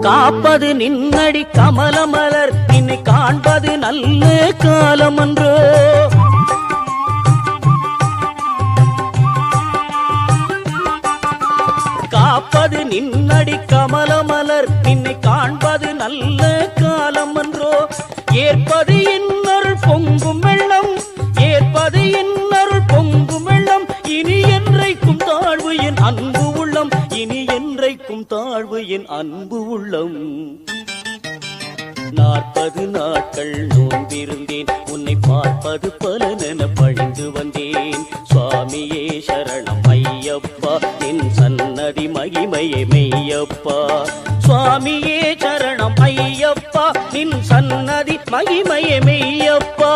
காப்பது நின்னடி கமலமலர் நின்னை காண்பது நல்ல காலமன்றோ. காப்பது நின்னடி கமலமலர் நின்னை காண்பது நல்ல காலமன்றோ. ஏற்பது இன்னருள் பொங்கும் வெள்ளம், ஏற்பது இன்னருள் பொங்கும் வெள்ளம். இனி என்றைக்கும் தாழ்வு என் அன்பு உள்ளம், இனி என்றைக்கும் தாழ்வு என் அன்பு உள்ளம். 40 நாட்கள் நோன்பிருந்தேன், உன்னை பார்ப்பது பலனென பழிந்து வந்தேன். சுவாமியே சரணம் ஐயப்பா, என் சன்னதி மகிமையே மெய்யப்பா. சுவாமியே சரணம் ஐயப்பா, நின் சன்னதி மகிமையே மெய்யப்பா.